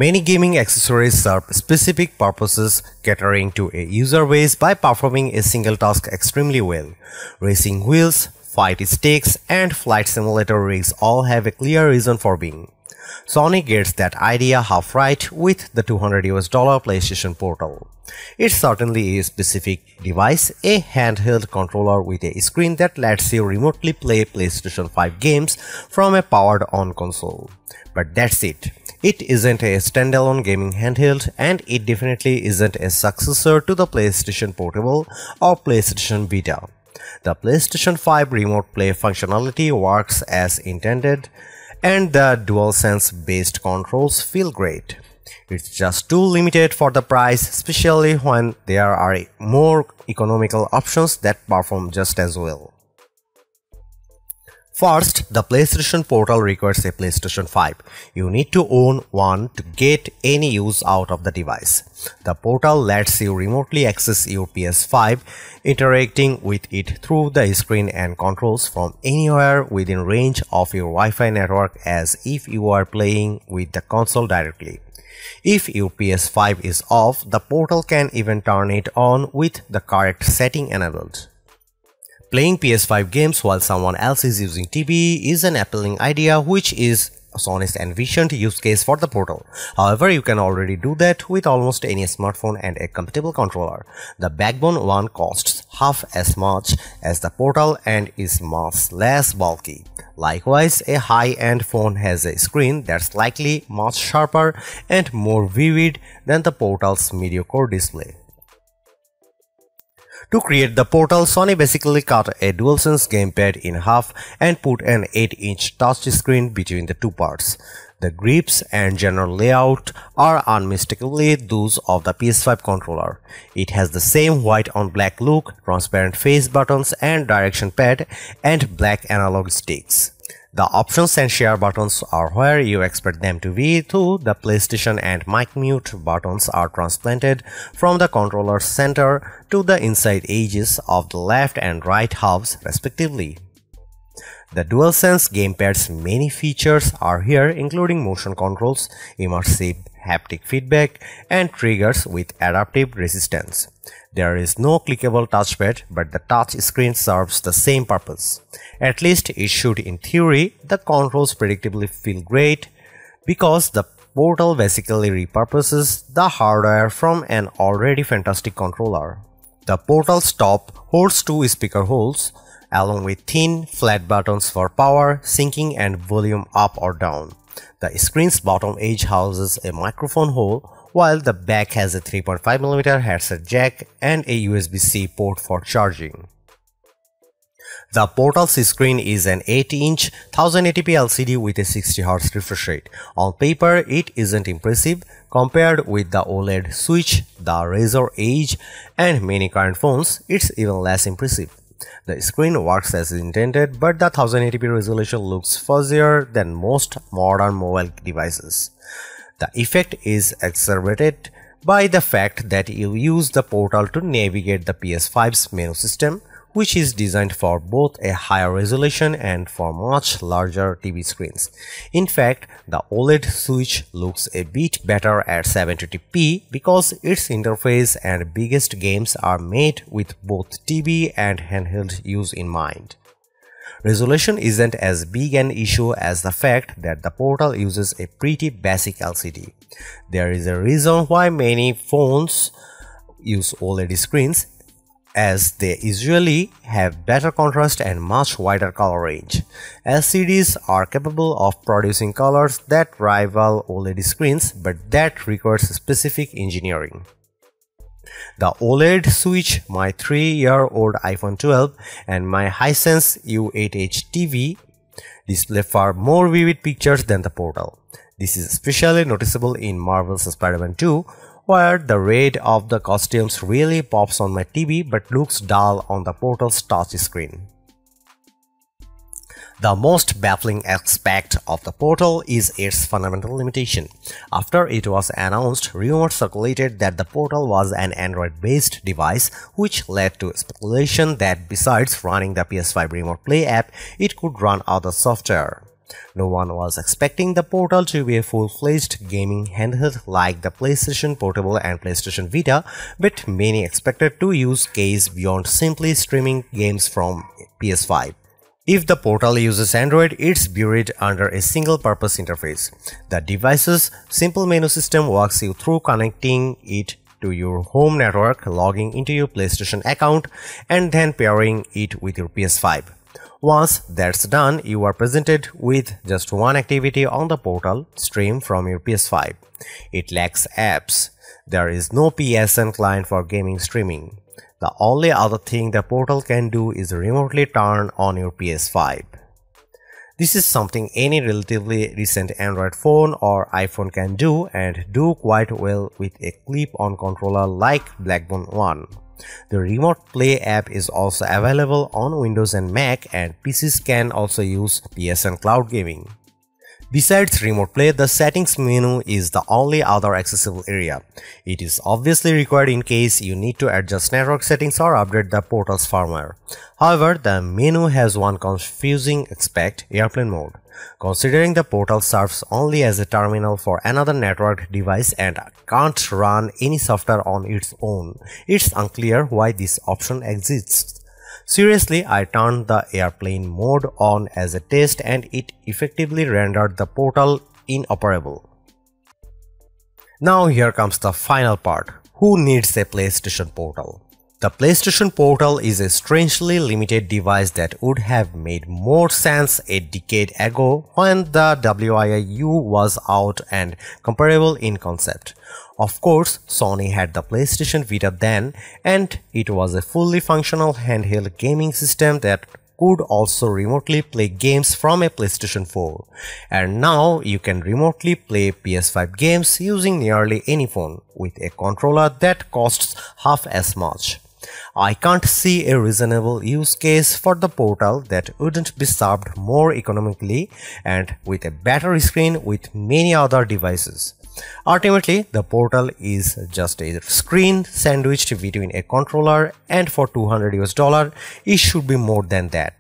Many gaming accessories serve specific purposes, catering to a user base by performing a single task extremely well. Racing wheels, fight sticks, and flight simulator rigs all have a clear reason for being. Sony gets that idea half right with the $200 PlayStation Portal. It's certainly a specific device, a handheld controller with a screen that lets you remotely play PlayStation 5 games from a powered-on console. But that's it. It isn't a standalone gaming handheld, and it definitely isn't a successor to the PlayStation Portable or PlayStation Vita. The PlayStation 5 Remote Play functionality works as intended, and the DualSense-based controls feel great. It's just too limited for the price, especially when there are more economical options that perform just as well. First, the PlayStation Portal requires a PlayStation 5. You need to own one to get any use out of the device. The Portal lets you remotely access your PS5, interacting with it through the screen and controls from anywhere within range of your Wi-Fi network, as if you are playing with the console directly. If your PS5 is off, the Portal can even turn it on with the correct setting enabled. Playing PS5 games while someone else is using TV is an appealing idea, which is Sony's envisioned use case for the Portal. However, you can already do that with almost any smartphone and a compatible controller. The Backbone one costs half as much as the Portal and is much less bulky. Likewise, a high-end phone has a screen that's likely much sharper and more vivid than the Portal's mediocre display. To create the Portal, Sony basically cut a DualSense gamepad in half and put an 8-inch touchscreen between the two parts. The grips and general layout are unmistakably those of the PS5 controller. It has the same white on black look, transparent face buttons and direction pad, and black analog sticks. The options and share buttons are where you expect them to be, though the PlayStation and mic mute buttons are transplanted from the controller's center to the inside edges of the left and right halves respectively. The DualSense gamepad's many features are here, including motion controls, immersive haptic feedback, and triggers with adaptive resistance. There is no clickable touchpad, but the touch screen serves the same purpose. At least it should in theory. The controls predictably feel great because the Portal basically repurposes the hardware from an already fantastic controller. The Portal's top holds two speaker holes, along with thin, flat buttons for power, syncing, and volume up or down. The screen's bottom edge houses a microphone hole, while the back has a 3.5mm headset jack and a USB-C port for charging. The Portal's screen is an 8-inch 1080p LCD with a 60Hz refresh rate. On paper, it isn't impressive. Compared with the OLED Switch, the Razer Edge, and many current phones, it's even less impressive. The screen works as intended, but the 1080p resolution looks fuzzier than most modern mobile devices. The effect is exacerbated by the fact that you use the Portal to navigate the PS5's menu system, which is designed for both a higher resolution and for much larger TV screens. In fact, the OLED Switch looks a bit better at 720p because its interface and biggest games are made with both TV and handheld use in mind. Resolution isn't as big an issue as the fact that the Portal uses a pretty basic LCD. There is a reason why many phones use OLED screens, as they usually have better contrast and much wider color range. LCDs are capable of producing colors that rival OLED screens, but that requires specific engineering. The OLED Switch, my 3-year-old iPhone 12, and my Hisense U8H TV display far more vivid pictures than the Portal. This is especially noticeable in Marvel's Spider-Man 2, where the red of the costumes really pops on my TV but looks dull on the Portal's touch screen. The most baffling aspect of the Portal is its fundamental limitation. After it was announced, rumors circulated that the Portal was an Android-based device, which led to speculation that besides running the PS5 Remote Play app, it could run other software. No one was expecting the Portal to be a full-fledged gaming handheld like the PlayStation Portable and PlayStation Vita, but many expected to use case beyond simply streaming games from PS5. If the Portal uses Android, it's buried under a single-purpose interface. The device's simple menu system walks you through connecting it to your home network, logging into your PlayStation account, and then pairing it with your PS5. Once that's done, you are presented with just one activity on the Portal: stream from your PS5. It lacks apps. There is no PSN client for gaming streaming. The only other thing the Portal can do is remotely turn on your PS5. This is something any relatively recent Android phone or iPhone can do, and do quite well with a clip-on controller like Blackbone 1. The Remote Play app is also available on Windows and Mac, and PCs can also use PSN Cloud Gaming. Besides Remote Play, the settings menu is the only other accessible area. It is obviously required in case you need to adjust network settings or update the Portal's firmware. However, the menu has one confusing aspect: airplane mode. Considering the Portal serves only as a terminal for another networked device and can't run any software on its own, it's unclear why this option exists. Seriously, I turned the airplane mode on as a test and it effectively rendered the Portal inoperable. Now here comes the final part. Who needs a PlayStation Portal? The PlayStation Portal is a strangely limited device that would have made more sense a decade ago when the Wii was out and comparable in concept. Of course, Sony had the PlayStation Vita then, and it was a fully functional handheld gaming system that could also remotely play games from a PlayStation 4. And now you can remotely play PS5 games using nearly any phone with a controller that costs half as much. I can't see a reasonable use case for the Portal that wouldn't be served more economically and with a better screen with many other devices. Ultimately, the Portal is just a screen sandwiched between a controller, and for $200 it should be more than that.